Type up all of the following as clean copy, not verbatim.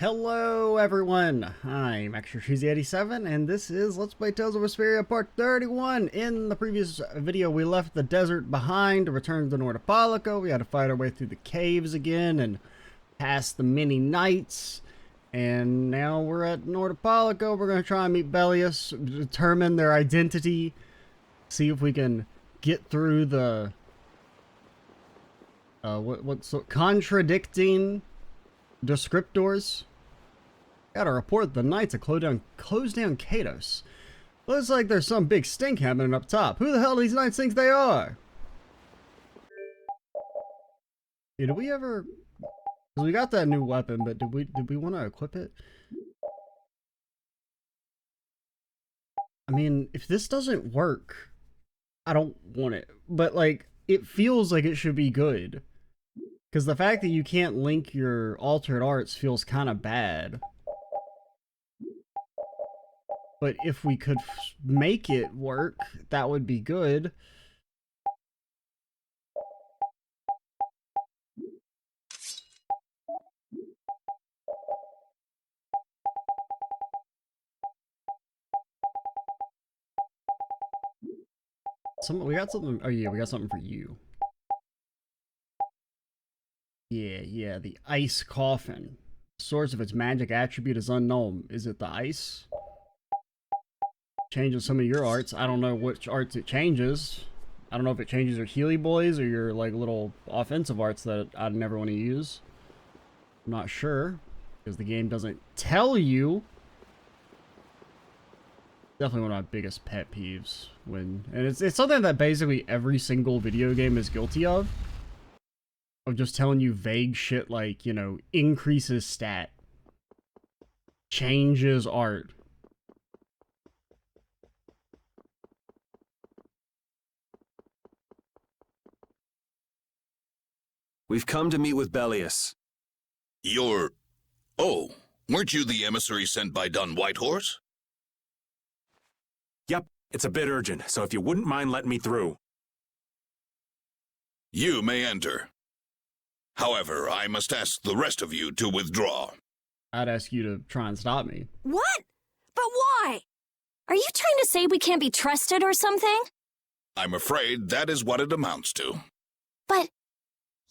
Hello everyone, I'm ExtraCheesy87 and this is Let's Play Tales of Vesperia Part 31. In the previous video we left the desert behind to return to Nordopolico. We had to fight our way through the caves again and past the many knights. And now we're at Nordopolico. We're going to try and meet Belius, determine their identity, see if we can get through the contradicting descriptors. Gotta report the knights have closed down Kados. Looks like there's some big stink happening up top. Who the hell do these knights think they are? Yeah, did we ever... Cause we got that new weapon, but did we want to equip it? I mean, if this doesn't work, I don't want it. But like, it feels like it should be good. Because the fact that you can't link your altered arts feels kind of bad. But if we could make it work, that would be good. We got something. Oh yeah, we got something for you. Yeah, the ice coffin. The source of its magic attribute is unknown. Is it the ice? Changes some of your arts. I don't know which arts it changes. I don't know if it changes your Healy boys or your like little offensive arts that I'd never want to use. I'm not sure because the game doesn't tell you. Definitely one of my biggest pet peeves and it's something that basically every single video game is guilty of just telling you vague shit like, you know, increases stat, changes art. We've come to meet with Belius. Oh, weren't you the emissary sent by Don Whitehorse? Yep, it's a bit urgent, so if you wouldn't mind letting me through. You may enter. However, I must ask the rest of you to withdraw. I'd ask you to try and stop me. What? But why? Are you trying to say we can't be trusted or something? I'm afraid that is what it amounts to. But...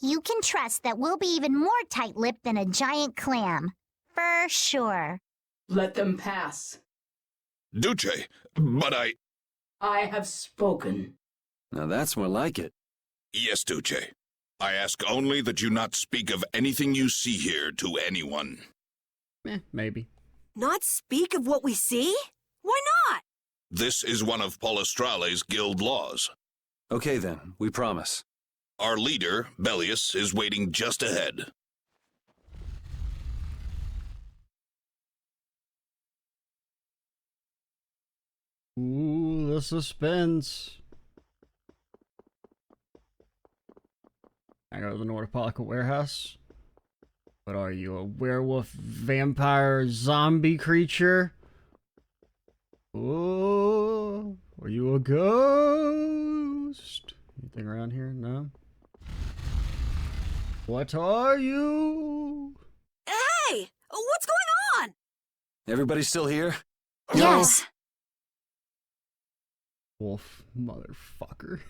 You can trust that we'll be even more tight-lipped than a giant clam. For sure. Let them pass. Duce, but I have spoken. Now that's more like it. Yes, Duce. I ask only that you not speak of anything you see here to anyone. Maybe. Not speak of what we see? Why not? This is one of Palestrale's guild laws. Okay then, we promise. Our leader, Belius, is waiting just ahead. Ooh, the suspense. I go to the Nordopolico warehouse. What are you, a werewolf, vampire, zombie creature? Oh, are you a ghost? Anything around here? No? What are you? Hey! What's going on? Everybody still here? Yes. Wolf, motherfucker.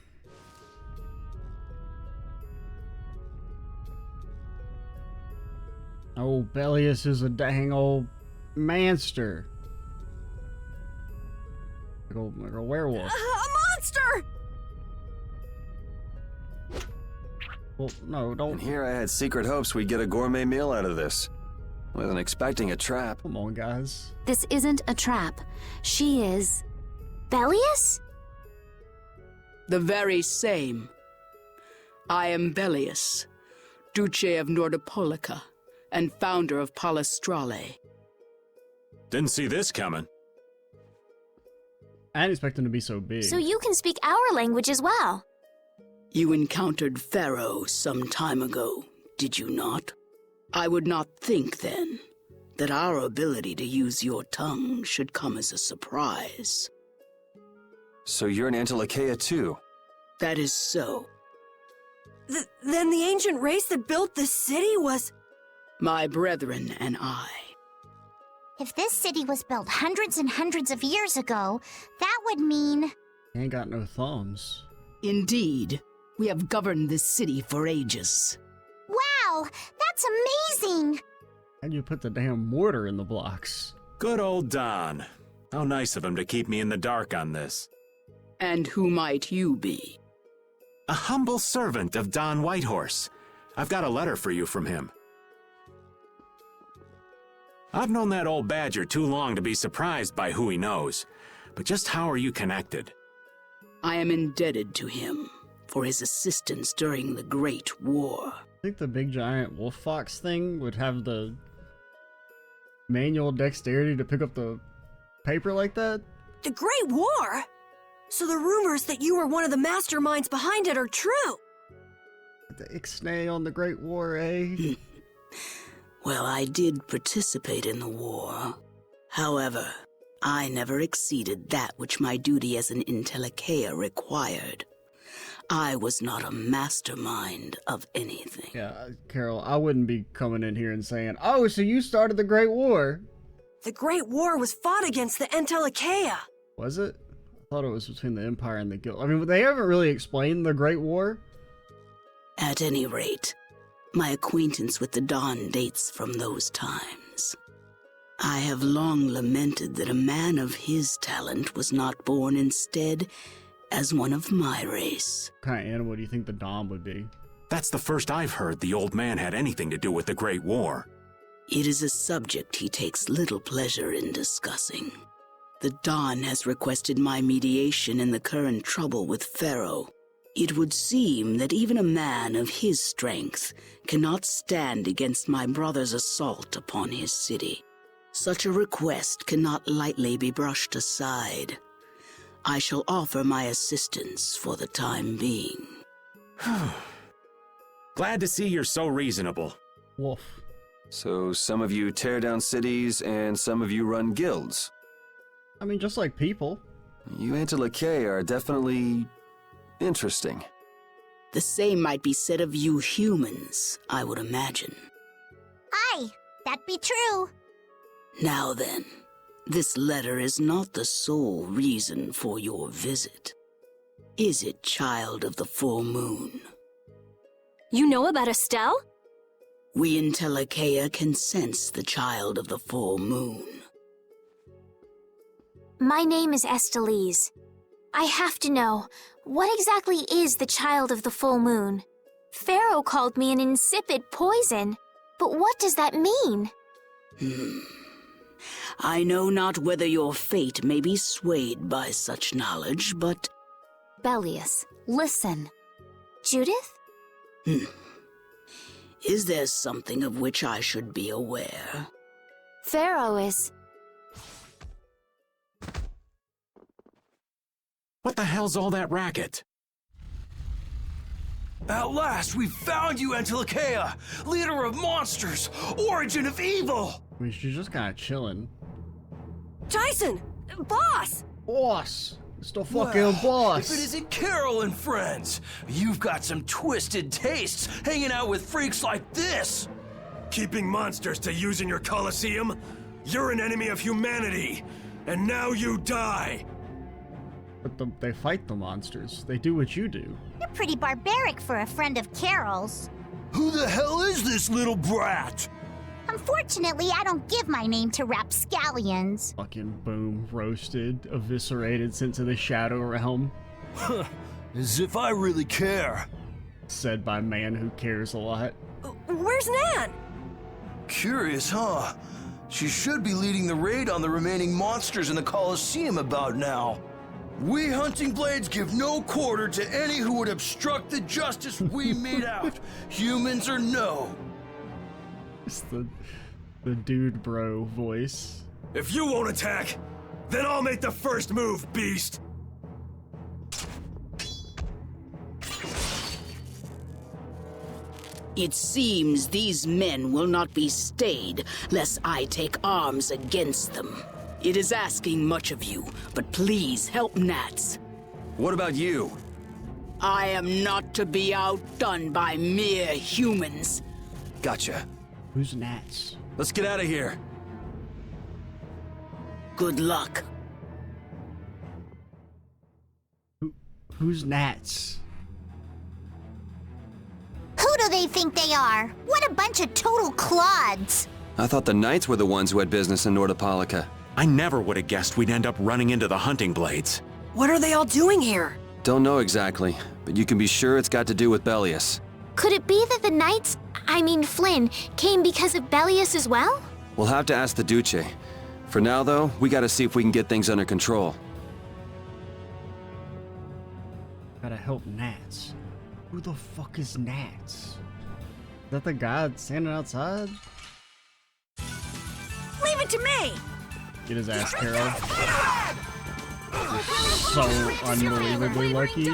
Oh, Belius is a dang old manster. Like a werewolf. A monster! Well, no, don't. And here I had secret hopes we'd get a gourmet meal out of this. Wasn't expecting a trap. Come on, guys. This isn't a trap. She is... Belius? The very same. I am Belius, Duce of Nordopolica, and founder of Palestrale. Didn't see this coming. I didn't expect him to be so big. So you can speak our language as well. You encountered Pharaoh some time ago, did you not? I would not think, then, that our ability to use your tongue should come as a surprise. So you're an Antilocheia too? That is so. Then the ancient race that built this city was... My brethren and I If this city was built hundreds and hundreds of years ago, that would mean... He ain't got no thumbs. Indeed, we have governed this city for ages. Wow, that's amazing! How'd you put the damn mortar in the blocks? Good old Don. How nice of him to keep me in the dark on this. And who might you be? A humble servant of Don Whitehorse. I've got a letter for you from him. I've known that old badger too long to be surprised by who he knows. But just how are you connected? I am indebted to him for his assistance during the Great War. I think the big giant wolf fox thing would have the manual dexterity to pick up the paper like that. The Great War? So the rumors that you were one of the masterminds behind it are true? The ixnay on the Great War, eh? Well, I did participate in the war. However, I never exceeded that which my duty as an Intellicaea required. I was not a mastermind of anything. Yeah, Carol, I wouldn't be coming in here and saying, oh, so you started the Great War. The Great War was fought against the Intellicaea. Was it? I thought it was between the Empire and the Guild. I mean, they haven't really explained the Great War. At any rate, my acquaintance with the Dawn dates from those times. I have long lamented that a man of his talent was not born instead as one of my race. What kind of animal do you think the Dom would be? That's the first I've heard the old man had anything to do with the Great War. It is a subject he takes little pleasure in discussing. The Don has requested my mediation in the current trouble with Pharaoh. It would seem that even a man of his strength cannot stand against my brother's assault upon his city. Such a request cannot lightly be brushed aside. I shall offer my assistance for the time being. Glad to see you're so reasonable. Wolf. So some of you tear down cities and some of you run guilds. I mean, just like people. You Antilocae are definitely interesting. The same might be said of you humans, I would imagine. Aye, that be true. Now then, this letter is not the sole reason for your visit. Is it, child of the full moon? You know about Estelle? We Intellicaea can sense the child of the full moon. My name is Estelise. I have to know, what exactly is the child of the full moon? Pharaoh called me an insipid poison, but what does that mean? I know not whether your fate may be swayed by such knowledge, but... Belius, listen. Judith? Is there something of which I should be aware? Pharaoh is... What the hell's all that racket? At last, we found you, Antilocaea, leader of monsters, origin of evil! I mean, she's just kind of chilling. Tyson! Boss! Boss! It's the fucking Well, boss! If it isn't Carol and friends, you've got some twisted tastes hanging out with freaks like this! Keeping monsters to use in your coliseum? You're an enemy of humanity, and now you die! But they fight the monsters. They do what you do. You're pretty barbaric for a friend of Carol's. Who the hell is this little brat? Unfortunately, I don't give my name to rapscallions. Fucking boom, roasted, eviscerated, sent to the Shadow Realm. As if I really care. Said by man who cares a lot. Where's Nan? Curious, huh? She should be leading the raid on the remaining monsters in the Colosseum about now. We Hunting Blades give no quarter to any who would obstruct the justice we mete out, humans or no. It's the dude bro voice. If you won't attack, then I'll make the first move, beast. It seems these men will not be stayed, lest I take arms against them. It is asking much of you, but please help Nats. What about you? I am not to be outdone by mere humans. Gotcha. Who's Nats? Let's get out of here. Good luck. Who's Nats? Who do they think they are? What a bunch of total clods. I thought the knights were the ones who had business in Nordopolica. I never would have guessed we'd end up running into the hunting blades. What are they all doing here? Don't know exactly, but you can be sure it's got to do with Belius. Could it be that the knights, I mean Flynn, came because of Belius as well? We'll have to ask the Duce. For now, though, we gotta see if we can get things under control. Gotta help Nats. Who the fuck is Nats? Is that the guy standing outside? Leave it to me! Get his ass, Carol. You're so unbelievably lucky.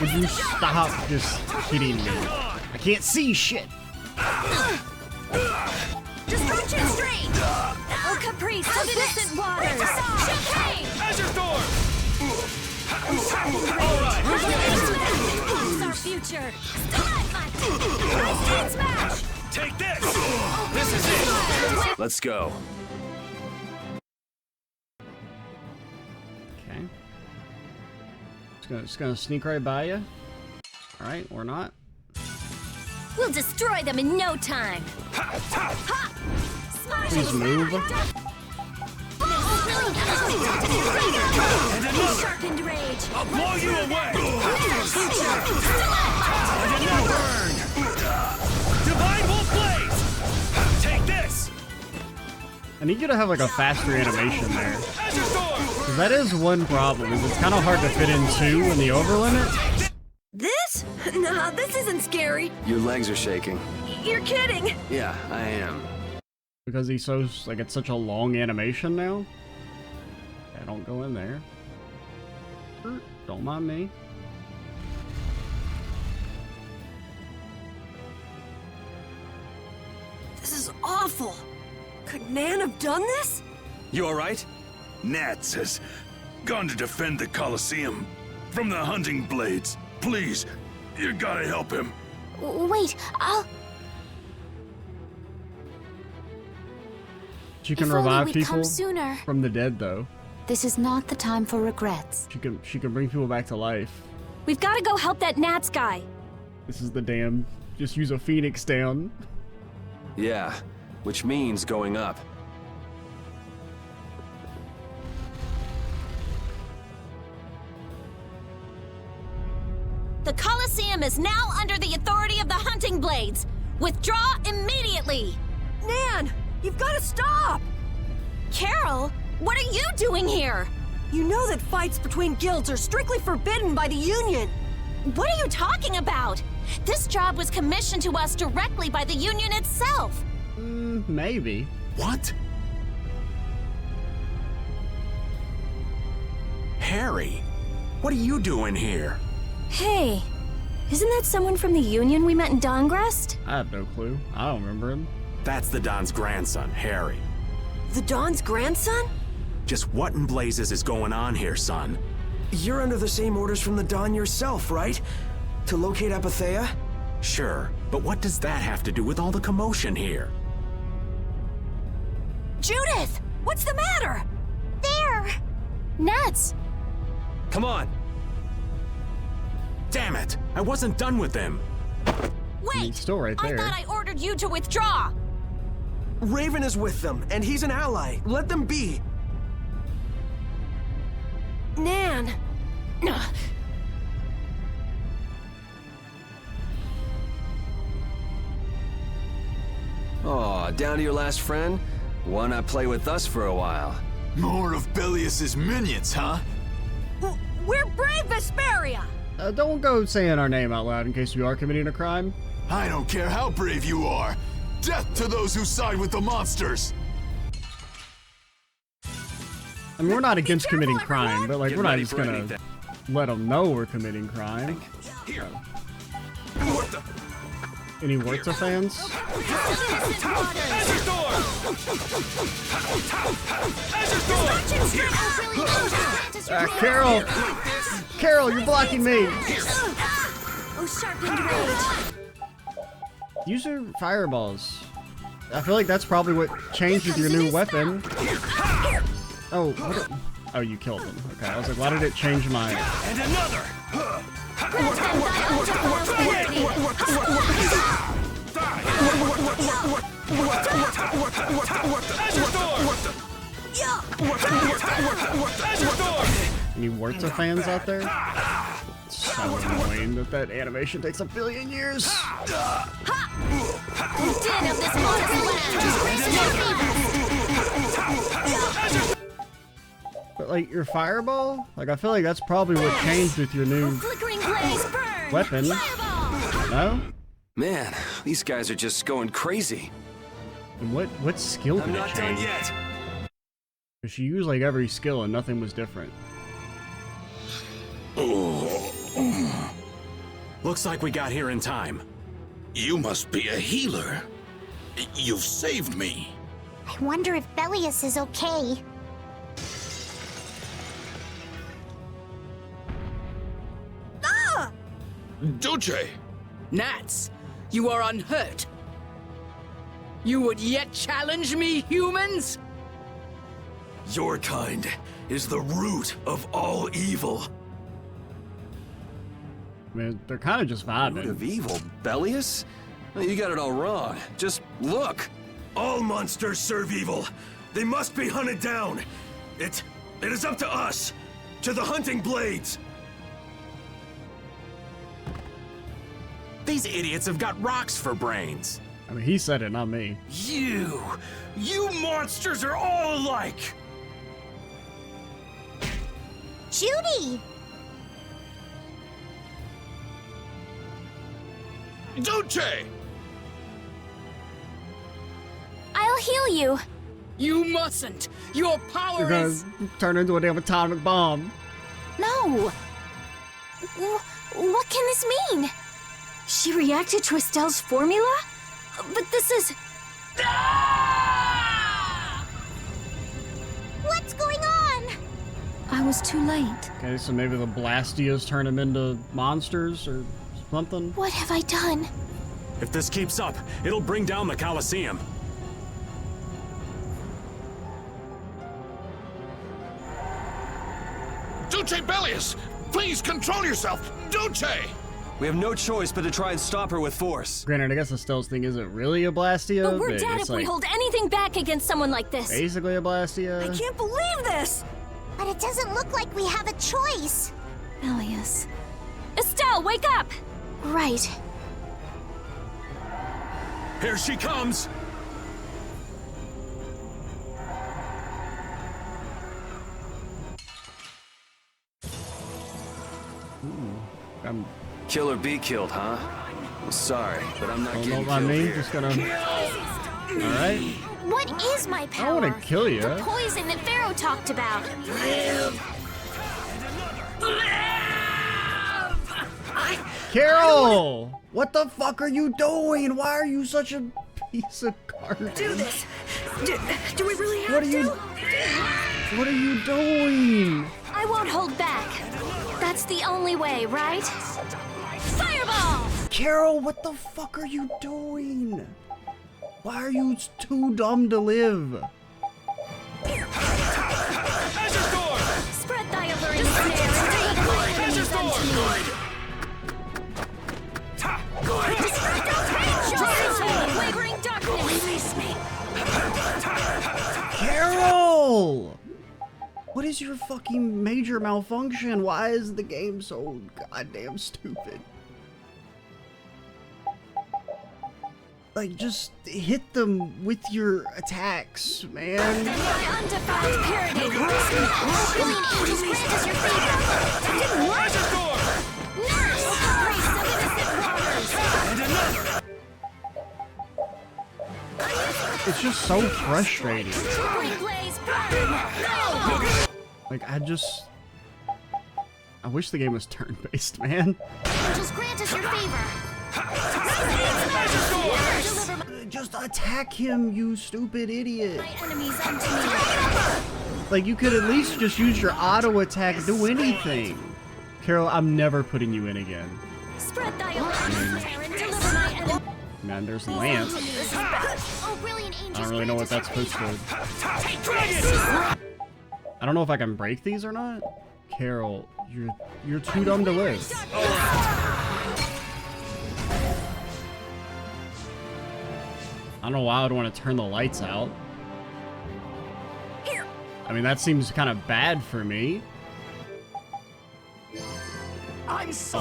Would you stop just hitting me? I can't see shit! Destruction Street! Oh, caprice of innocent waters! Champagne! Azure Storm! It's our future! Stalagmite! Smash! Take this! This is it! Let's go. Okay. Just gonna sneak right by you. Alright, or not. We'll destroy them in no time! Ha! Smash! Please move. And another! Sharpened rage! I'll blow you away! And another! Divine Wolf Blaze! Take this! I need you to have like a faster animation there. 'Cause that is one problem, is it's kind of hard to fit in two in the overlimit. This? Nah, this isn't scary. Your legs are shaking. You're kidding. Yeah, I am. Because he's so, like, it's such a long animation now. Yeah, don't go in there. Don't mind me. This is awful. Could Nan have done this? You alright? Nats has gone to defend the Colosseum from the hunting blades. Please, you gotta help him. Wait, I'll... She can If only revive we'd people come sooner. from the dead, though. This is not the time for regrets. She can bring people back to life. We've got to go help that Nats guy! This is the damn, just use a phoenix down. Yeah, which means going up. The Colosseum is now under the authority of the hunting blades! Withdraw immediately! Nan, you've got to stop! Carol, what are you doing here? You know that fights between guilds are strictly forbidden by the Union. What are you talking about? This job was commissioned to us directly by the Union itself. Maybe. What? Harry, what are you doing here? Hey, isn't that someone from the Union we met in Dongrest? I have no clue. I don't remember him. That's the Don's grandson, Harry. The Don's grandson? Just what in blazes is going on here, son? You're under the same orders from the Don yourself, right? To locate Apatheia? Sure, but what does that have to do with all the commotion here? Judith! What's the matter? There! Nats! Come on! Damn it! I wasn't done with them! He's Wait! still right there. I thought I ordered you to withdraw! Raven is with them, and he's an ally. Let them be. Nan! Aw, down to your last friend? Why not play with us for a while? More of Belius's minions, huh? We're brave Vesperia! Don't go saying our name out loud in case we are committing a crime. I don't care how brave you are. Death to those who side with the monsters! I mean, we're not against committing crime, but like, we're not just gonna let them know we're committing crime. Here. Any Wurtza fans? Azure Storm! Azure Storm! Carol! Carol, you're blocking me! Oh, sharpened rage! Use your fireballs. I feel like that's probably what changed with your new weapon. Oh, what oh, you killed him. Okay, I was like, why did it change my... And another! Any Wurtza fans out there? It's so annoying that that animation takes a billion years. But like your fireball, like I feel like that's probably what changed with your new weapon. No? Man, these guys are just going crazy. And what skill did I'm it not done change? yet. Because she used like every skill and nothing was different. Looks like we got here in time. You must be a healer. You've saved me. I wonder if Belius is okay. Duce! Gnats, you are unhurt. You would yet challenge me, humans? Your kind is the root of all evil. I mean, they're kind of just Root vibing. of evil, Belius? Oh, you got it all wrong. Just look. All monsters serve evil. They must be hunted down. It is up to us, to the hunting blades. These idiots have got rocks for brains. I mean, he said it, not me. You monsters are all alike. Judy! Duce! I'll heal you. You mustn't. Your power You're gonna is... turn into a damn atomic bomb. No. What can this mean? She reacted to Estelle's formula? But this is... What's going on? I was too late. Okay, so maybe the Blastias turn them into monsters or something? What have I done? If this keeps up, it'll bring down the Colosseum. Duce Belius! Please control yourself! Duce! We have no choice but to try and stop her with force. Granted, I guess the stealth thing isn't really a Blastia, But we're dead it's if we like hold anything back against someone like this. basically a Blastia. I can't believe this! But it doesn't look like we have a choice. Belius. Estelle, wake up! Right. Here she comes. Kill or be killed, huh? I'm sorry, but I'm not Don't know getting about killed me, here. just gonna... Alright. What is my I power? wanna kill you. The poison that Pharaoh talked about. Carol! What the fuck are you doing? Why are you such a piece of garbage? Do this! Do we really have What are you... What are you doing? I won't hold back. That's the only way, right? Fireball! Carol, what the fuck are you doing? Why are you too dumb to live? Spread thy alluring snare and deliver my enemies unto me. Wavering darkness! Release me! Carol! What is your fucking major malfunction? Why is the game so goddamn stupid? Like, just hit them with your attacks, man. My undefiled purity! Healing angels grant us your favor! That didn't work! Nurse! Grace of innocent waters! It's just so frustrating. Great blaze burn! No! Like, I wish the game was turn-based, man. Angels grant us your favor! Just attack him, you stupid idiot. My enemies unto me! Like, you could at least just use your auto attack, do anything. Carol, I'm never putting you in again. Spread thy alluring snare and deliver my enemies! Man, there's Lance. Oh, brilliant I angels. don't really know what that's supposed to. I don't know if I can break these or not. Carol, you're too dumb to live. I don't know why I would want to turn the lights out. I mean, that seems kind of bad for me. I'm so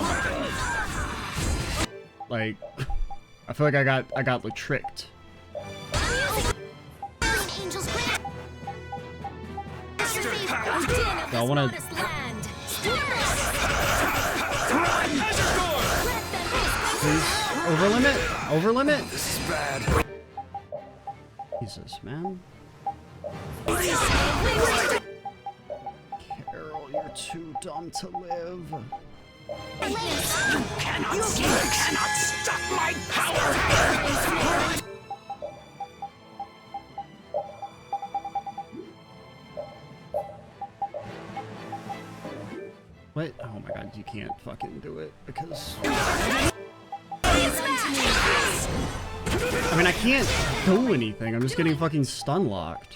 Like, I feel like I got like tricked. I want to. Please, over limit, over limit. This is bad. Jesus, man. Carol, you're too dumb to live. You cannot stop my power! What? Oh my god, you can't fucking do it because... I mean, I can't do anything. I'm just getting fucking stun locked.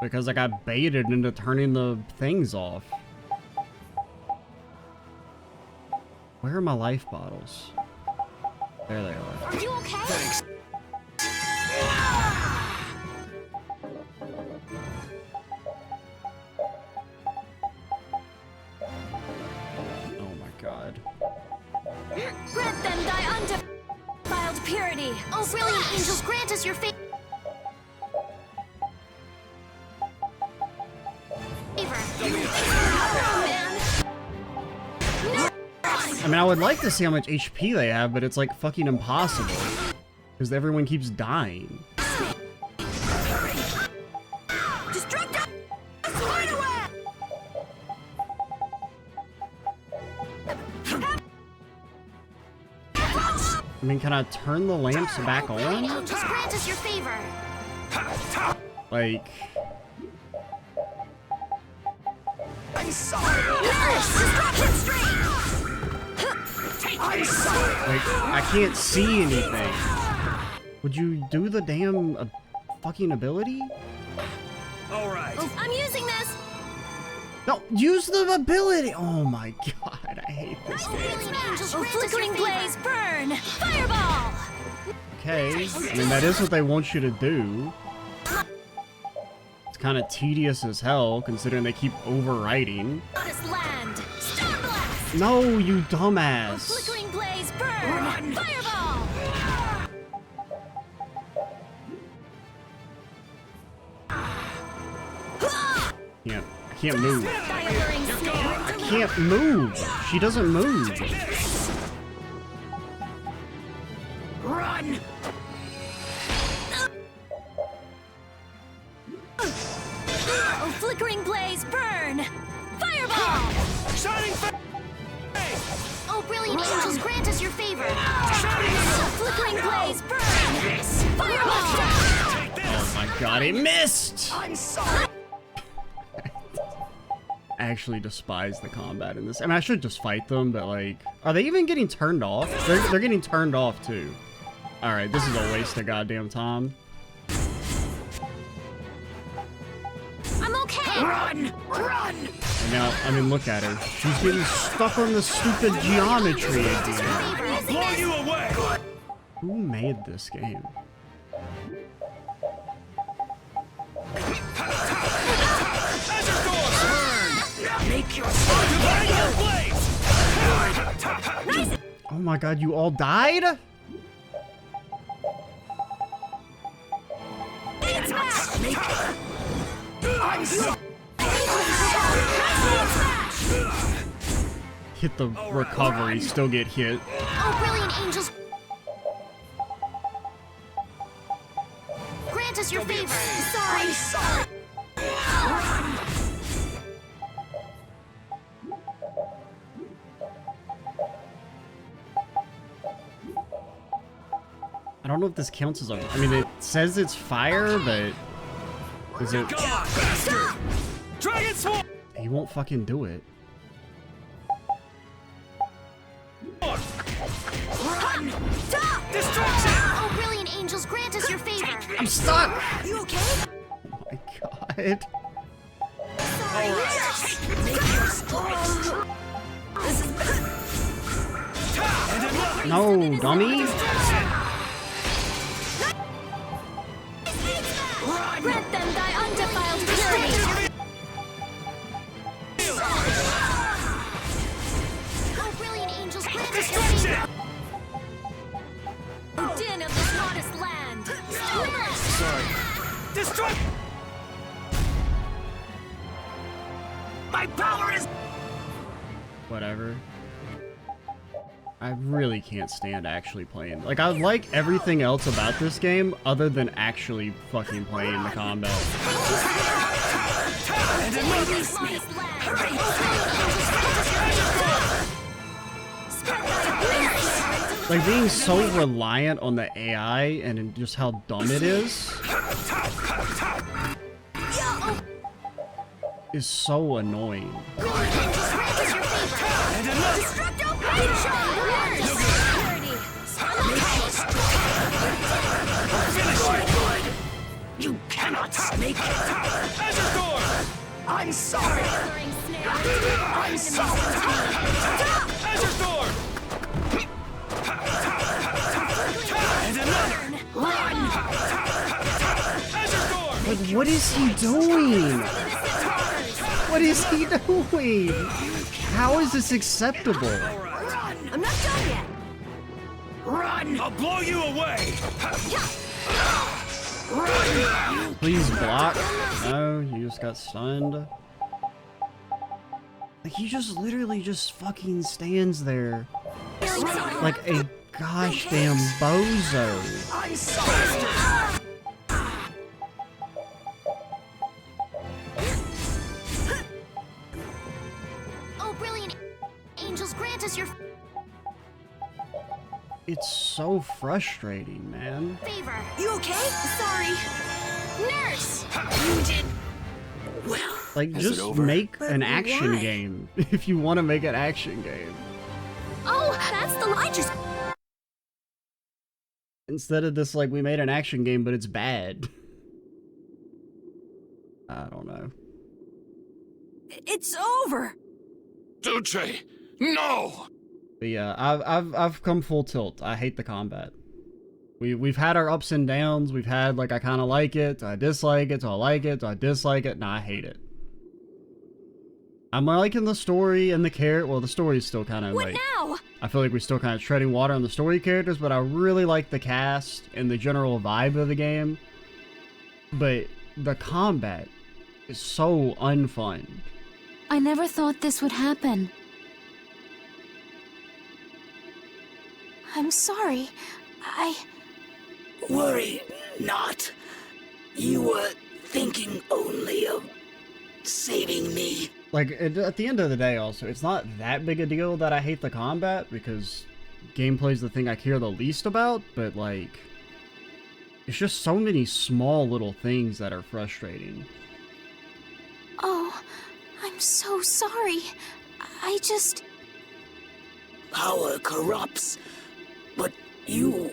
Because I got baited into turning the things off. Where are my life bottles? There they are. Are you okay? Thanks. Oh my god. Grant them thy undefiled purity. Oh, brilliant angels, grant us your favor. I mean, I would like to see how much HP they have, but it's like fucking impossible. Because everyone keeps dying. I mean, can I turn the lamps back on? Angels, grant us your favor. Like... I'm sorry. Like, I can't see anything. Would you do the damn fucking ability? Alright. Oh, I'm using this. No, use the ability! Oh my god, I hate this game. Brilliant angels, grant us your blaze, burn, fireball. Okay, I mean, that is what they want you to do. It's kind of tedious as hell, considering they keep overwriting. Land, star blast. No, you dumbass. Flickering blaze, burn, fireball. Yeah, I can't move. I can't move. She doesn't move. Run! Oh, flickering blaze, burn, fireball. Shining Oh, brilliant angels, grant us your favor. Oh, flickering blaze, burn, fireball. Oh my god, he missed! I'm sorry. I actually despise the combat in this. I mean, I should just fight them, but like... Are they even getting turned off? They're getting turned off, too. Alright, this is a waste of goddamn time. I'm okay. Run! Run! And now, I mean, look at her. She's getting stuck on the stupid geometry again. Blow you away! Who made this game? Make your Oh my god, you all died? Hit the recovery, still get hit. Oh, brilliant angels, grant us your favor. Sorry. I don't know if this counts as a... I mean, it says it's fire, but... Is it... Dragon Swarm! He won't fucking do it. Run! Stop! Destruction! Oh, brilliant angels, grant us your favor. I'm stuck! You okay? Oh my god. No, dummy! Grant them thy undefiled purity. Oh, brilliant angels, grant us your favor. Oh, din of this modest land. Sorry. Destroy! My power is... Whatever. I really can't stand actually playing. Like, I like everything else about this game other than actually fucking playing the combat. And another snake! Like, being so reliant on the AI and just how dumb it is so annoying. And another! You cannot snake. Azure Door! I'm sorry. I'm sorry. Azure Door! And another! Run! Azure Door! Like, what is he doing? What is he doing? How is this acceptable? I'm not done yet. Run! I'll blow you away! Please block. No, you just got stunned. Like, he just literally just fucking stands there like a gosh damn bozo. I'm sorry. Oh, brilliant angels, grant us your It's so frustrating, man. favor. You okay? Sorry. Nurse! You did well. Like, Is it just over? make But an action why? game if you want to make an action game. Oh, that's the line. Just Instead of this, like, we made an action game, but it's bad. I don't know. it's over. Duce! No! But yeah, I've come full tilt. I hate the combat. We've had our ups and downs. We've had, like, I kind of like it, I dislike it, so I like it, so I dislike it, nah, I hate it. I'm liking the story and the character. Well, the story's still kind of What like, now? I feel like we're still kind of treading water on the story characters, but I really like the cast and the general vibe of the game. But the combat is so unfun. I never thought this would happen. I'm sorry. Worry not. You were thinking only of saving me. Like, at the end of the day, also, it's not that big a deal that I hate the combat, because gameplay's the thing I care the least about, but, like, it's just so many small little things that are frustrating. Oh, I'm so sorry. I just... Power corrupts, but you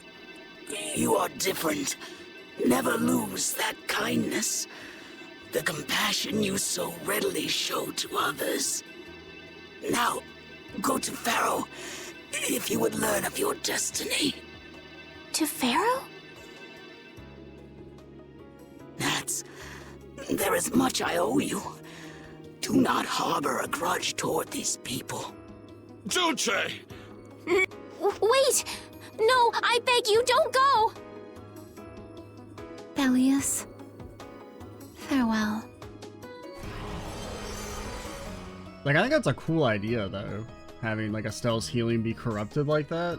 are different. Never lose that kindness, the compassion you so readily show to others. Now, go to Pharaoh, if you would learn of your destiny. To Pharaoh? There is much I owe you. Do not harbor a grudge toward these people. Duce! Wait! No, I beg you, don't go! Belius, farewell. Like, I think that's a cool idea, though. Having, like, Estelle's healing be corrupted like that.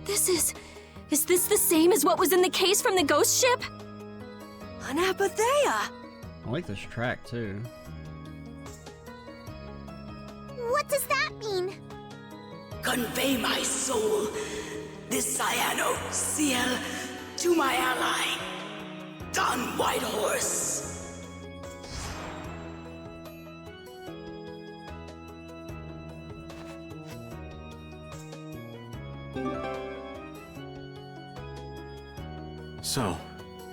Is this the same as what was in the case from the ghost ship? An Apatheia! I like this track, too. What does that mean? Convey my soul, this cyano Ciel, to my ally, Don Whitehorse. So,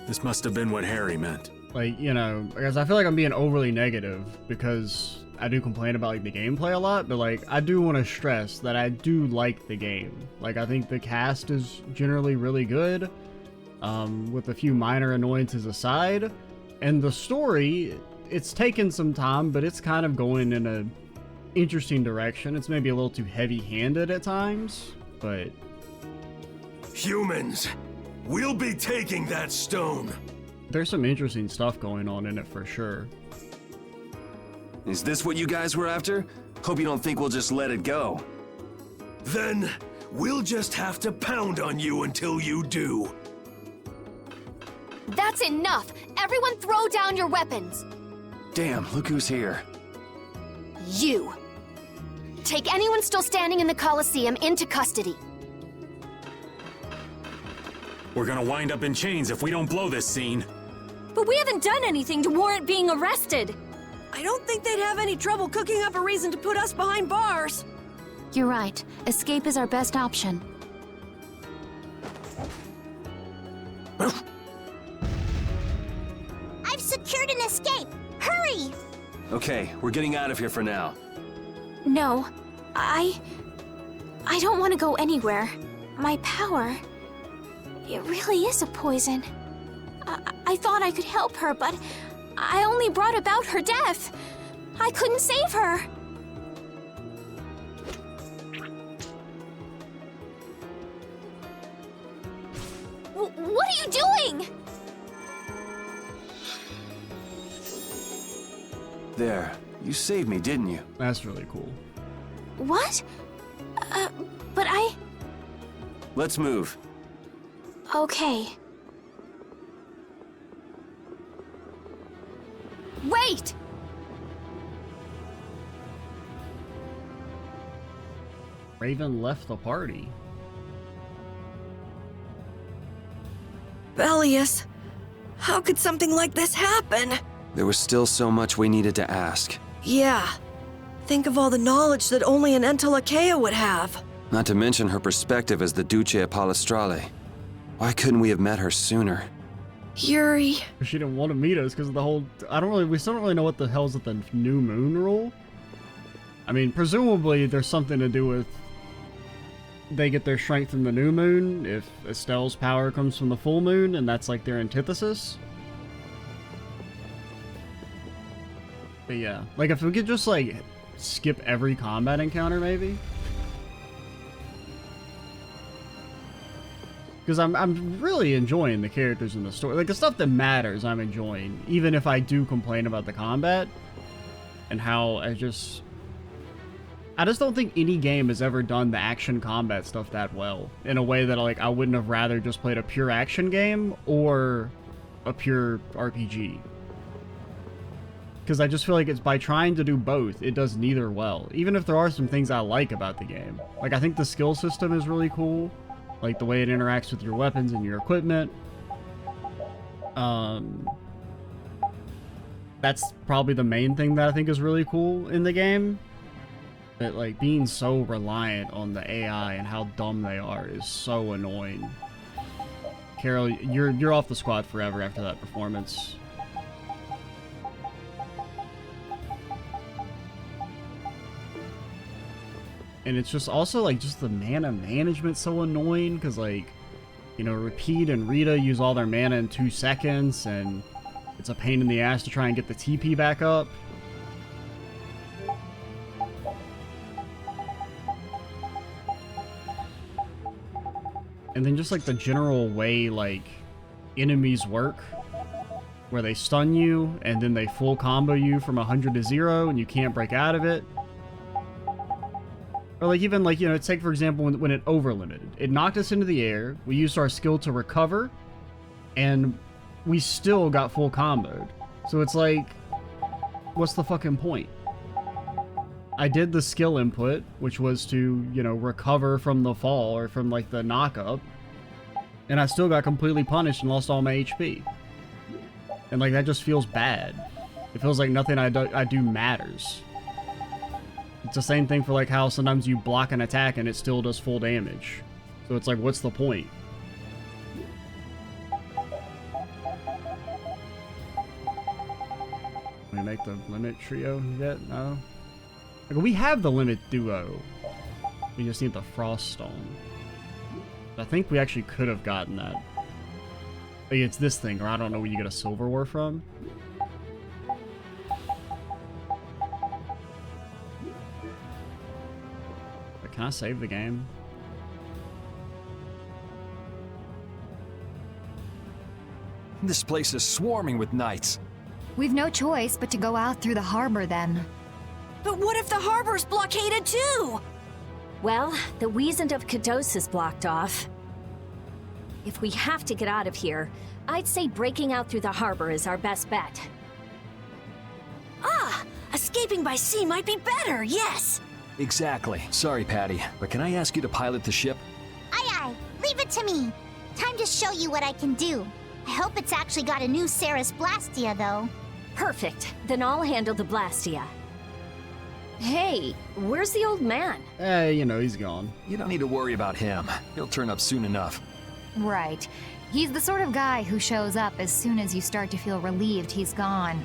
this must have been what Harry meant. Like, you know, because I feel like I'm being overly negative because I do complain about like the gameplay a lot, but like I do want to stress that I do like the game. Like I think the cast is generally really good, with a few minor annoyances aside, and the story, it's taken some time, but it's kind of going in a interesting direction. It's maybe a little too heavy-handed at times, but Humans, we'll be taking that stone. there's some interesting stuff going on in it for sure. Is this what you guys were after? Hope you don't think we'll just let it go. Then we'll just have to pound on you until you do. That's enough! Everyone throw down your weapons! Damn, look who's here. You! Take anyone still standing in the Colosseum into custody. We're gonna wind up in chains if we don't blow this scene. But we haven't done anything to warrant being arrested. I don't think they'd have any trouble cooking up a reason to put us behind bars. You're right. Escape is our best option. I've secured an escape! Hurry! Okay, we're getting out of here for now. No, I don't want to go anywhere. My power, it really is a poison. I thought I could help her, but I only brought about her death. I couldn't save her. What are you doing? There, you saved me, didn't you? That's really cool. What? But I... Let's move. Okay. Wait! Raven left the party. Belius, how could something like this happen? There was still so much we needed to ask. Yeah. Think of all the knowledge that only an Apatheia would have. Not to mention her perspective as the Duce Palestrale. Why couldn't we have met her sooner? Yuri. She didn't want to meet us because of the whole... we still don't really know what the hell's with the new moon rule. I mean, presumably there's something to do with they get their strength from the new moon if Estelle's power comes from the full moon, and that's like their antithesis. But yeah, like if we could just like skip every combat encounter maybe. Because I'm really enjoying the characters in the story. Like, the stuff that matters, I'm enjoying. Even if I do complain about the combat. And how I just don't think any game has ever done the action combat stuff that well. In a way that, like, I wouldn't have rather just played a pure action game or a pure RPG. Because I just feel like it's by trying to do both, it does neither well. Even if there are some things I like about the game. Like, I think the skill system is really cool. Like the way it interacts with your weapons and your equipment. That's probably the main thing that I think is really cool in the game. But like being so reliant on the AI and how dumb they are is so annoying. Carol, you're off the squad forever after that performance. And it's just also like just the mana management so annoying because like, you know, Repeat and Rita use all their mana in 2 seconds and it's a pain in the ass to try and get the TP back up. And then just like the general way like enemies work where they stun you and then they full combo you from 100 to 0 and you can't break out of it. Or like even like, you know, take for example when it overlimited. It knocked us into the air, we used our skill to recover, and we still got full comboed. So it's like, what's the fucking point? I did the skill input, which was to, you know, recover from the fall or from like the knock-up, and I still got completely punished and lost all my HP. And like that just feels bad. It feels like nothing I do matters. It's the same thing for like how sometimes you block an attack and it still does full damage. So it's like, what's the point? We make the limit trio yet? No. Like, we have the limit duo. We just need the frost stone. I think we actually could have gotten that. Like, it's this thing, or I don't know where you get a silver ore from. But can I save the game? This place is swarming with knights. We've no choice but to go out through the harbor then. But what if the harbor's blockaded too? Well, the Wiesent of Kados is blocked off. If we have to get out of here, I'd say breaking out through the harbor is our best bet. Ah! Escaping by sea might be better, yes! Exactly. Sorry, Patty, but can I ask you to pilot the ship? Aye aye, leave it to me. Time to show you what I can do. I hope it's actually got a new Ceres Blastia, though. Perfect. Then I'll handle the Blastia. Hey, where's the old man? You know, he's gone. You don't need to worry about him. He'll turn up soon enough. Right. He's the sort of guy who shows up as soon as you start to feel relieved he's gone.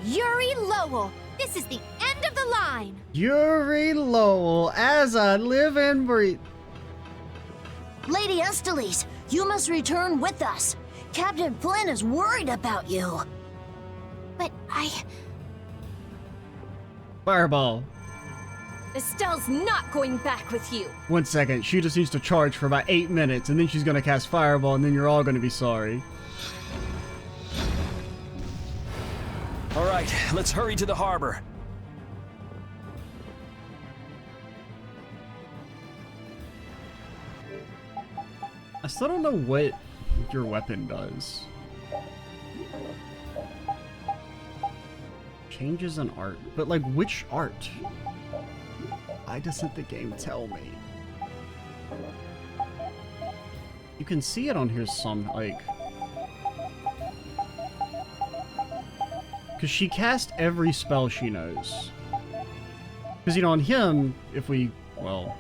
Yuri Lowell, this is the end of the line. Yuri Lowell, as I live and breathe. Lady Estellise, you must return with us. Captain Flynn is worried about you. But Fireball. Estelle's not going back with you. 1 second, she just needs to charge for about 8 minutes, and then she's gonna cast Fireball, and then you're all gonna be sorry. All right, let's hurry to the harbor. I still don't know what your weapon does. Changes in art. But, like, which art? Why doesn't the game tell me? You can see it on here some, like... Because she cast every spell she knows. Because, you know, on him, if we, well,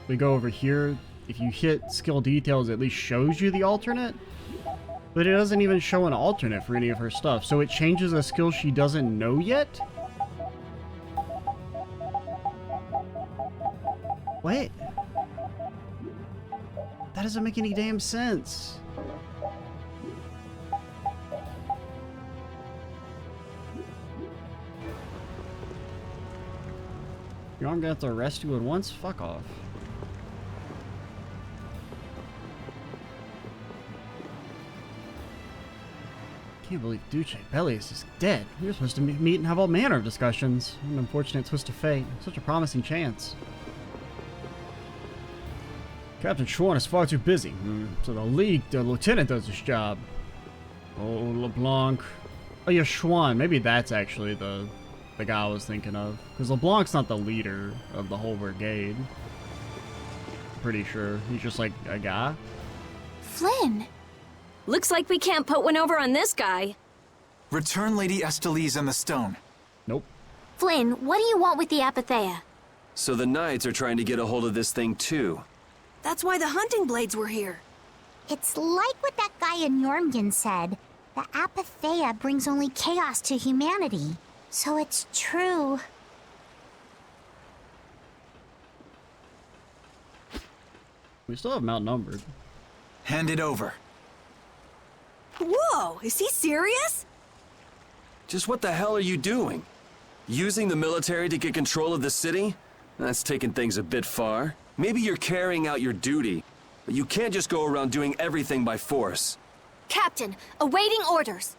we go over here, if you hit skill details, it at least shows you the alternate. But it doesn't even show an alternate for any of her stuff. So it changes a skill she doesn't know yet? What? That doesn't make any damn sense. You aren't gonna have to arrest you at once? Fuck off. Can't believe Duce Belius is dead. We were supposed to meet and have all manner of discussions. What an unfortunate twist of fate. Such a promising chance. Captain Schwann is far too busy, so the lieutenant does his job. Oh, LeBlanc. Oh yeah, Schwann. Maybe that's actually the guy I was thinking of. Because LeBlanc's not the leader of the whole brigade. Pretty sure. He's just like a guy. Flynn! Looks like we can't put one over on this guy. Return Lady Estellise and the stone. Nope. Flynn, what do you want with the Apatheia? So the knights are trying to get a hold of this thing too. That's why the hunting blades were here. It's like what that guy in Jormungand said. The Apatheia brings only chaos to humanity. So it's true. We still have him outnumbered. Hand it over. Whoa, is he serious? Just what the hell are you doing? Using the military to get control of the city? That's taking things a bit far. Maybe you're carrying out your duty, but you can't just go around doing everything by force. Captain, awaiting orders.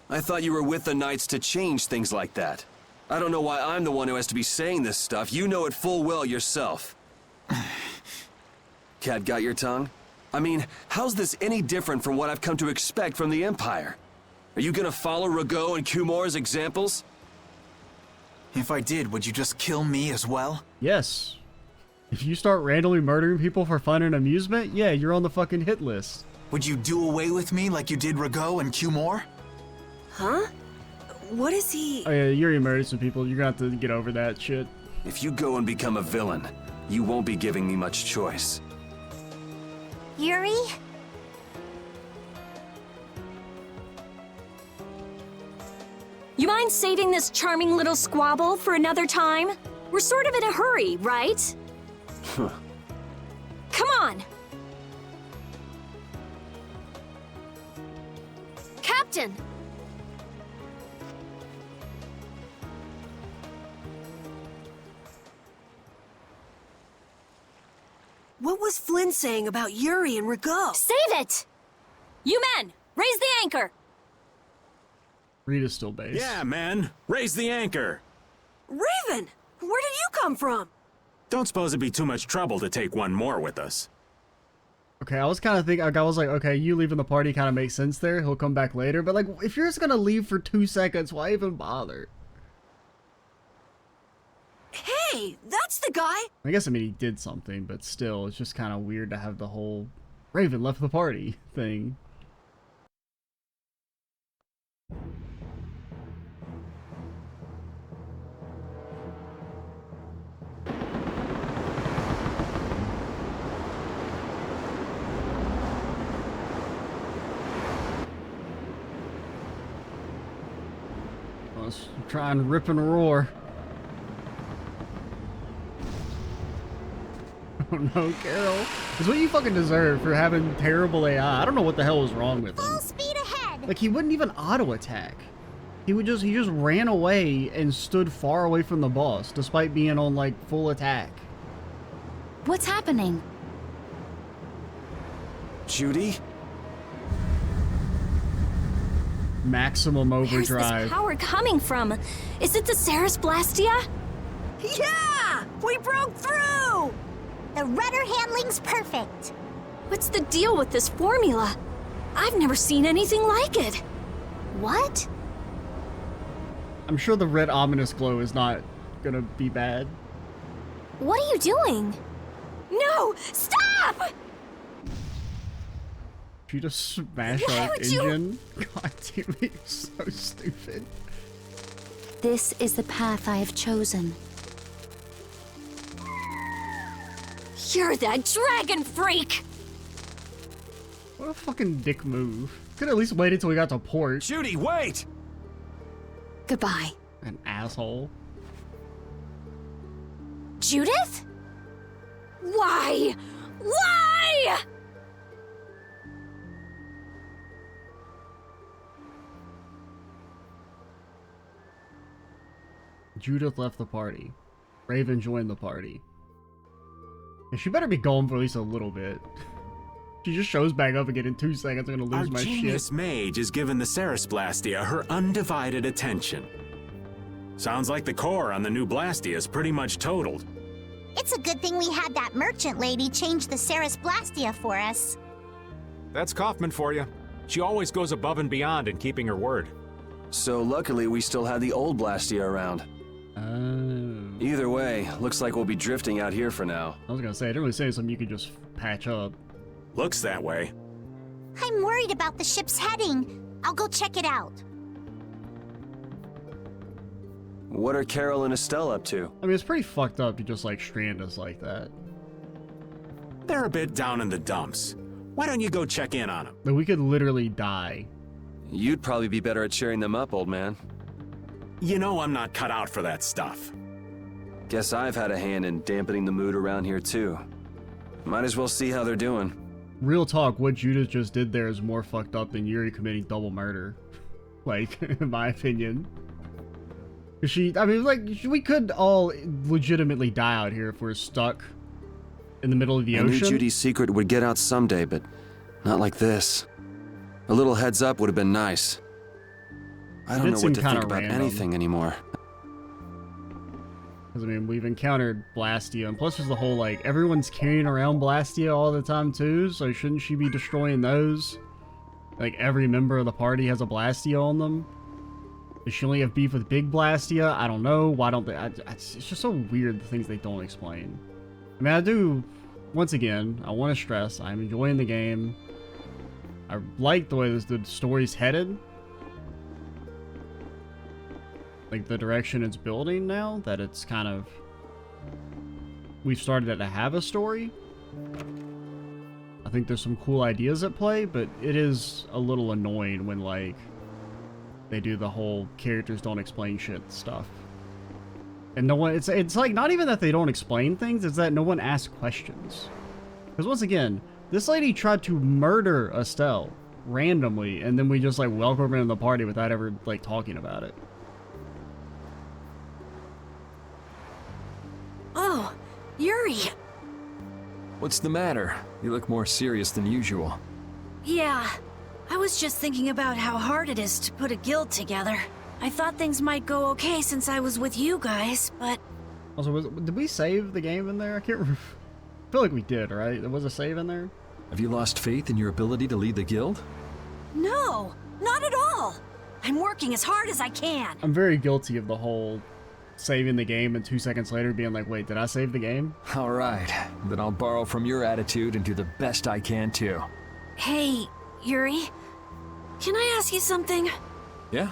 I thought you were with the Knights to change things like that. I don't know why I'm the one who has to be saying this stuff. You know it full well yourself. Cat got your tongue? I mean, how's this any different from what I've come to expect from the Empire? Are you gonna follow Rago and Kumor's examples? If I did, would you just kill me as well? Yes. If you start randomly murdering people for fun and amusement, yeah, you're on the fucking hit list. Would you do away with me like you did Rago and Kumor? Huh? What is he? Oh yeah, Yuri murdered some people. You're gonna have to get over that shit. If you go and become a villain, you won't be giving me much choice. Yuri? You mind saving this charming little squabble for another time? We're sort of in a hurry, right? Come on! Captain! What was Flynn saying about Yuri and Rigaud? Save it! You men, raise the anchor! Rita's still based. Yeah, men. Raise the anchor. Raven! Where did you come from? Don't suppose it'd be too much trouble to take one more with us. Okay, I was kind of thinking, I was like, okay, you leaving the party kind of makes sense there. He'll come back later. But, like, if you're just going to leave for 2 seconds, why even bother? Hey, that's the guy! I guess, I mean, he did something, but still, it's just kind of weird to have the whole Raven left the party thing. Let's try and rip and roar. Oh no, Carol. It's what you fucking deserve for having terrible AI. I don't know what the hell was wrong with him. Full speed ahead! Like, he wouldn't even auto-attack. He just ran away and stood far away from the boss, despite being on, like, full attack. What's happening? Judy? Maximum Where's overdrive. this power coming from? Is it the Ceres Blastia? Yeah! We broke through! The rudder handling's perfect. What's the deal with this formula? I've never seen anything like it. What? I'm sure the red ominous glow is not gonna be bad. What are you doing? No! Stop! She just smashed Why our would you- engine. God damn it, you're so stupid. This is the path I have chosen. You're that dragon freak! What a fucking dick move. Could at least waited till we got to port. Judy, wait! Goodbye. An asshole. Judith? Why? Why? Judith left the party. Raven joined the party. And she better be gone for at least a little bit. She just shows back up again in 2 seconds. I'm gonna lose Our my genius shit. mage has given the Ceres Blastia her undivided attention. Sounds like the core on the new Blastia is pretty much totaled. It's a good thing we had that merchant lady change the Ceres Blastia for us. That's Kaufman for you. She always goes above and beyond in keeping her word. So luckily we still have the old Blastia around. Either way, looks like we'll be drifting out here for now. I was gonna say, I didn't really say something you could just patch up. Looks that way. I'm worried about the ship's heading. I'll go check it out. What are Carol and Estelle up to? I mean, it's pretty fucked up to just, like, strand us like that. They're a bit down in the dumps. Why don't you go check in on them? But we could literally die. You'd probably be better at cheering them up, old man. You know I'm not cut out for that stuff. Guess I've had a hand in dampening the mood around here too. Might as well see how they're doing. Real talk, what Judith just did there is more fucked up than Yuri committing double murder. Like, in my opinion. I mean, like, we could all legitimately die out here if we're stuck in the middle of the I knew ocean. Judy's secret would get out someday, but not like this. A little heads up would have been nice. I don't know what to think about anything anymore. Because, I mean, we've encountered Blastia, and plus there's the whole, like, everyone's carrying around Blastia all the time, too, so shouldn't she be destroying those? Like, every member of the party has a Blastia on them? Does she only have beef with Big Blastia? I don't know. Why don't they? It's just so weird, the things they don't explain. I mean, I do, once again, I want to stress, I'm enjoying the game. I like the way the story's headed. Like, the direction it's building now, that it's kind of... We've started to have a story. I think there's some cool ideas at play, but it is a little annoying when, like, they do the whole characters don't explain shit stuff. And no one, it's like, not even that they don't explain things, it's that no one asks questions. Because once again, this lady tried to murder Estelle randomly, and then we just, like, welcome her in the party without ever, like, talking about it. Oh, Yuri. What's the matter? You look more serious than usual. Yeah, I was just thinking about how hard it is to put a guild together. I thought things might go okay since I was with you guys, but... Also, did we save the game in there? I can't remember. I feel like we did, right? There was a save in there? Have you lost faith in your ability to lead the guild? No, not at all. I'm working as hard as I can. I'm very guilty of the whole saving the game and 2 seconds later being like, wait, did I save the game? All right, then I'll borrow from your attitude and do the best I can too. Hey, Yuri, can I ask you something? Yeah?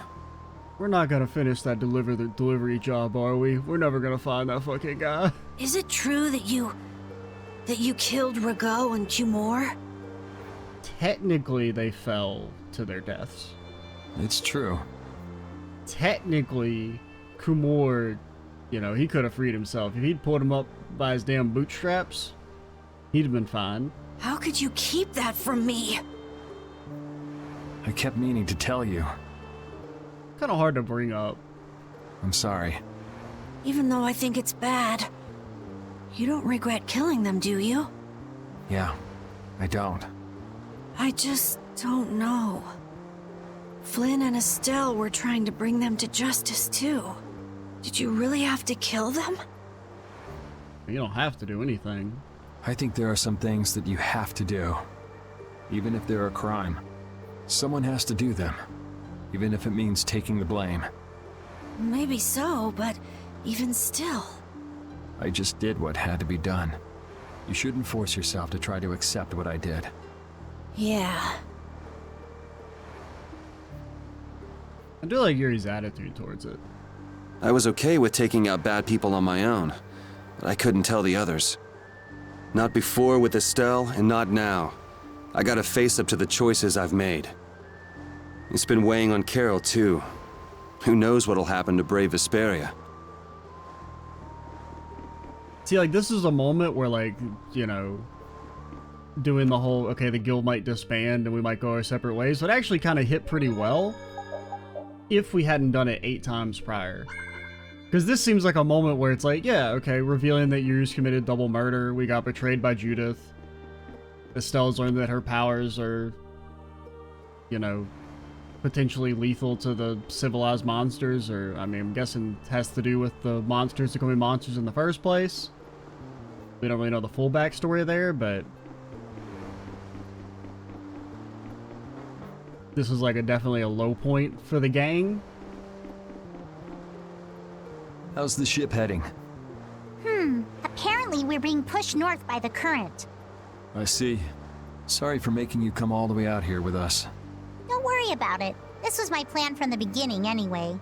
We're not gonna finish that delivery job, are we? We're never gonna find that fucking guy. Is it true that you killed Rago and Cumore? Technically, they fell to their deaths. It's true. Technically, Kumor, you know, he could have freed himself. If he'd pulled him up by his damn bootstraps, he'd have been fine. How could you keep that from me? I kept meaning to tell you. Kind of hard to bring up. I'm sorry. Even though I think it's bad, you don't regret killing them, do you? Yeah, I don't. I just don't know. Flynn and Estelle were trying to bring them to justice too. Did you really have to kill them? You don't have to do anything. I think there are some things that you have to do. Even if they're a crime. Someone has to do them. Even if it means taking the blame. Maybe so, but even still. I just did what had to be done. You shouldn't force yourself to try to accept what I did. Yeah. I do like Yuri's attitude towards it. I was okay with taking out bad people on my own, but I couldn't tell the others. Not before with Estelle, and not now. I gotta face up to the choices I've made. It's been weighing on Carol, too. Who knows what'll happen to brave Vesperia? See, like, this is a moment where, like, you know, doing the whole, okay, the guild might disband and we might go our separate ways, would actually kind of hit pretty well if we hadn't done it 8 times prior. Because this seems like a moment where it's like, yeah, okay, revealing that Yuri's committed double murder, we got betrayed by Judith, Estelle's learned that her powers are, you know, potentially lethal to the civilized monsters, or, I mean, I'm guessing it has to do with the monsters becoming monsters in the first place. We don't really know the full backstory there, but this was like definitely a low point for the gang. How's the ship heading? Apparently we're being pushed north by the current. I see. Sorry for making you come all the way out here with us. Don't worry about it. This was my plan from the beginning anyway.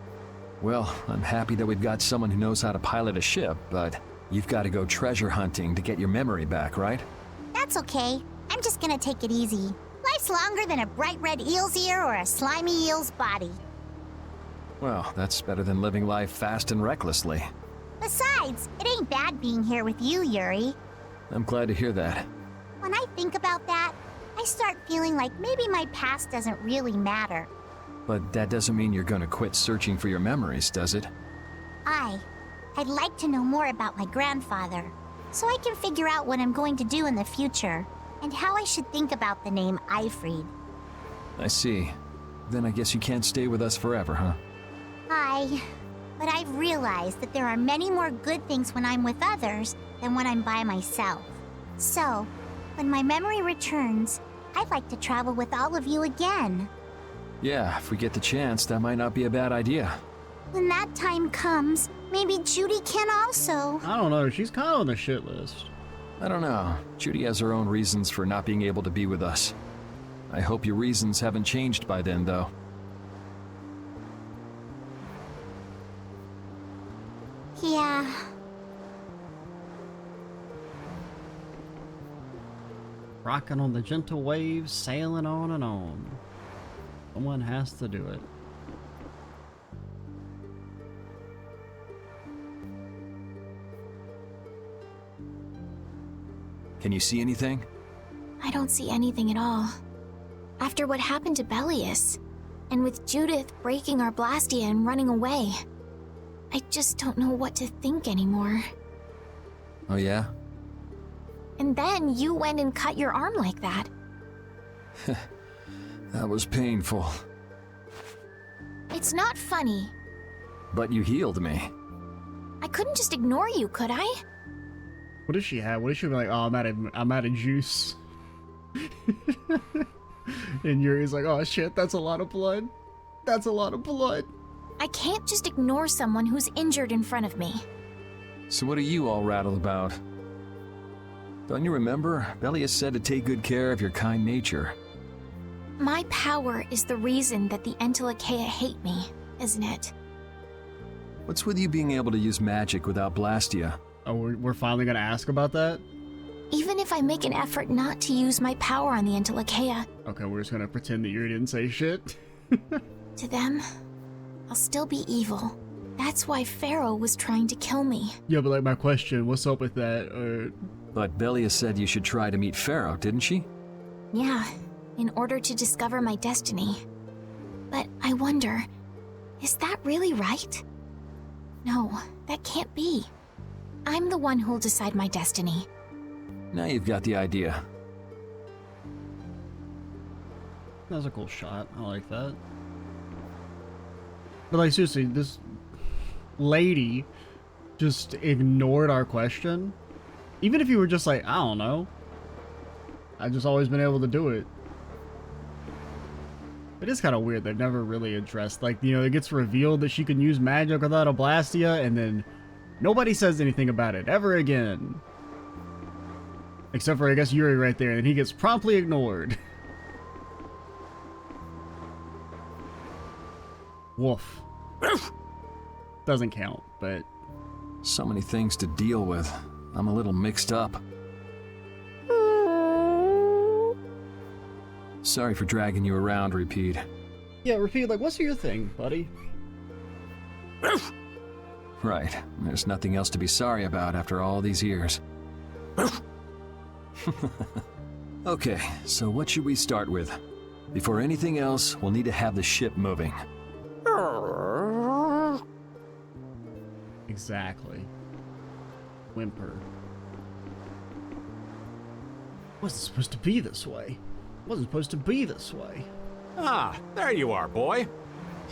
Well, I'm happy that we've got someone who knows how to pilot a ship, but you've got to go treasure hunting to get your memory back, right? That's okay. I'm just gonna take it easy. Life's longer than a bright red eel's ear or a slimy eel's body. Well, that's better than living life fast and recklessly. Besides, it ain't bad being here with you, Yuri. I'm glad to hear that. When I think about that, I start feeling like maybe my past doesn't really matter. But that doesn't mean you're gonna quit searching for your memories, does it? I'd like to know more about my grandfather, so I can figure out what I'm going to do in the future, and how I should think about the name Eifried. I see. Then I guess you can't stay with us forever, huh? But I've realized that there are many more good things when I'm with others than when I'm by myself. So, when my memory returns, I'd like to travel with all of you again. Yeah, if we get the chance, that might not be a bad idea. When that time comes, maybe Judy can also. I don't know, she's kind of on the shit list. I don't know. Judy has her own reasons for not being able to be with us. I hope your reasons haven't changed by then, though. Yeah. Rocking on the gentle waves, sailing on and on. Someone has to do it. Can you see anything? I don't see anything at all. After what happened to Belius, and with Judith breaking our Blastia and running away, I just don't know what to think anymore. Oh yeah? And then you went and cut your arm like that. That was painful. It's not funny. But you healed me. I couldn't just ignore you, could I? What does she have? What does she be like? Oh, I'm out of juice. And Yuri's like, oh shit, that's a lot of blood. That's a lot of blood. I can't just ignore someone who's injured in front of me. So what are you all rattled about? Don't you remember? Belius said to take good care of your kind nature. My power is the reason that the Entelekea hate me, isn't it? What's with you being able to use magic without Blastia? Oh, we're finally gonna ask about that? Even if I make an effort not to use my power on the Entelekea. Okay, we're just gonna pretend that Yuri didn't say shit. To them, I'll still be evil. That's why Pharaoh was trying to kill me. Yeah, but like my question, what's up with that? But Belius said you should try to meet Pharaoh, didn't she? Yeah, in order to discover my destiny. But I wonder, is that really right? No, that can't be. I'm the one who'll decide my destiny. Now you've got the idea. That was a cool shot. I like that. But like seriously, this lady just ignored our question. Even if you were just like, I don't know. I've just always been able to do it. It is kind of weird. They've never really addressed, like, you know, it gets revealed that she can use magic without a Blastia, and then nobody says anything about it ever again. Except for, I guess, Yuri right there, and he gets promptly ignored. Woof. Doesn't count, but... So many things to deal with. I'm a little mixed up. Sorry for dragging you around, Repeat. Yeah, Repeat, like, what's your thing, buddy? Right. There's nothing else to be sorry about after all these years. Okay, so what should we start with? Before anything else, we'll need to have the ship moving. Exactly. Whimper. Wasn't supposed to be this way. Wasn't supposed to be this way. Ah, there you are, boy.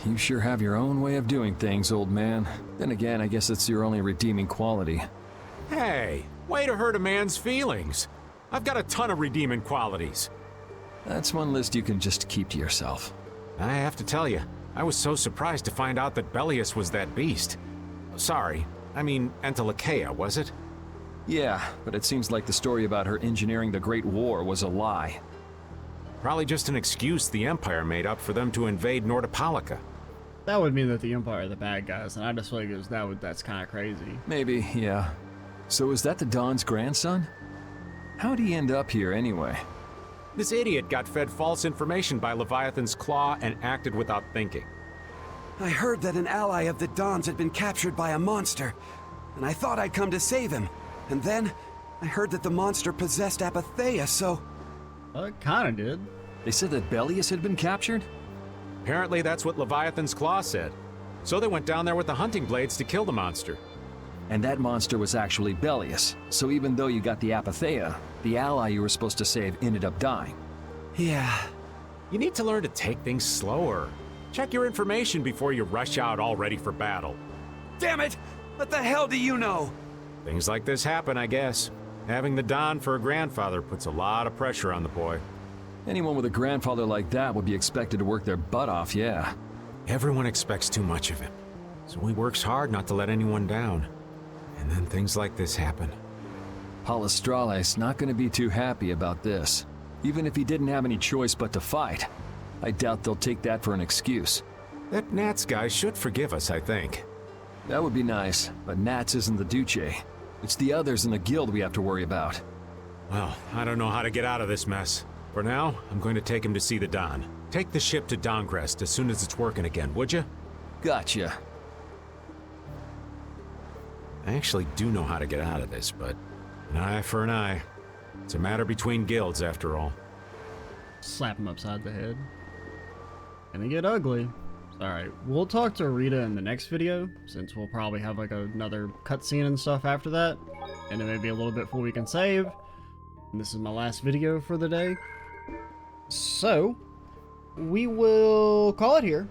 You sure have your own way of doing things, old man. Then again, I guess it's your only redeeming quality. Hey, way to hurt a man's feelings. I've got a ton of redeeming qualities. That's one list you can just keep to yourself. I have to tell you, I was so surprised to find out that Belius was that beast. Sorry, I mean Entelekea, was it? Yeah, but it seems like the story about her engineering the Great War was a lie. Probably just an excuse the Empire made up for them to invade Nordopolica. That would mean that the Empire are the bad guys, and I just figured that's kind of crazy. Maybe, yeah. So is that the Don's grandson? How'd he end up here anyway? This idiot got fed false information by Leviathan's Claw and acted without thinking. I heard that an ally of the Don's had been captured by a monster, and I thought I'd come to save him. And then, I heard that the monster possessed Apatheia, so... Well, it kinda did. They said that Belius had been captured? Apparently that's what Leviathan's Claw said. So they went down there with the hunting blades to kill the monster. And that monster was actually Belius, so even though you got the Apatheia, the ally you were supposed to save ended up dying. Yeah. You need to learn to take things slower. Check your information before you rush out all ready for battle. Damn it! What the hell do you know? Things like this happen, I guess. Having the Don for a grandfather puts a lot of pressure on the boy. Anyone with a grandfather like that would be expected to work their butt off, yeah. Everyone expects too much of him, so he works hard not to let anyone down. And then things like this happen. Palestrale's not going to be too happy about this. Even if he didn't have any choice but to fight. I doubt they'll take that for an excuse. That Nats guy should forgive us, I think. That would be nice, but Nats isn't the Duce. It's the others in the guild we have to worry about. Well, I don't know how to get out of this mess. For now, I'm going to take him to see the Don. Take the ship to Dawngrest as soon as it's working again, would you? Gotcha. I actually do know how to get out of this, but an eye for an eye. It's a matter between guilds, after all. Slap him upside the head. Gonna get ugly. Alright, we'll talk to Rita in the next video, since we'll probably have like another cutscene and stuff after that. And it may be a little bit before we can save. And this is my last video for the day. So, we will call it here.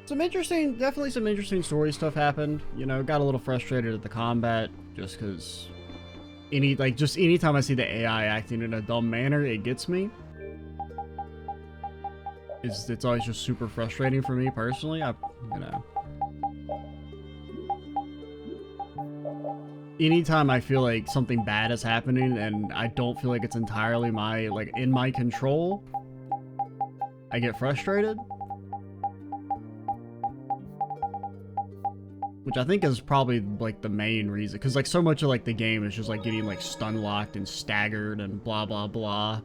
Definitely some interesting story stuff happened. You know, got a little frustrated at the combat, just because anytime I see the AI acting in a dumb manner, it gets me. It's always just super frustrating for me personally. Anytime I feel like something bad is happening and I don't feel like it's entirely in my control, I get frustrated. Which I think is probably like the main reason, because like so much of like the game is just like getting like stun locked and staggered and blah blah blah,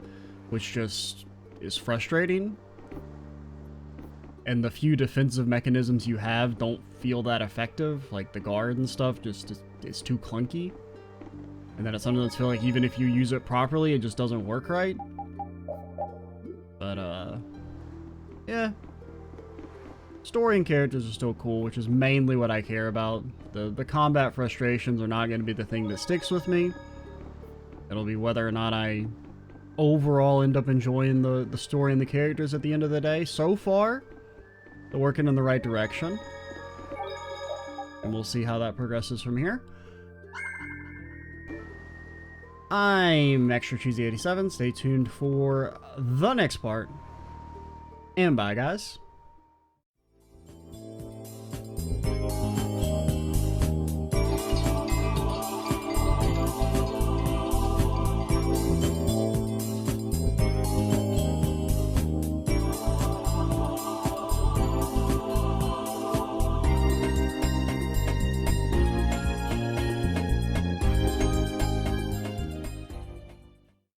which just is frustrating. And the few defensive mechanisms you have don't feel that effective, like the guard and stuff just is too clunky. And then it sometimes feel like even if you use it properly, it just doesn't work right. But yeah. Story and characters are still cool, which is mainly what I care about. The combat frustrations are not going to be the thing that sticks with me. It'll be whether or not I overall end up enjoying the story and the characters at the end of the day. So far, they're working in the right direction. And we'll see how that progresses from here. I'm Extra Cheesy 87. Stay tuned for the next part. And bye, guys.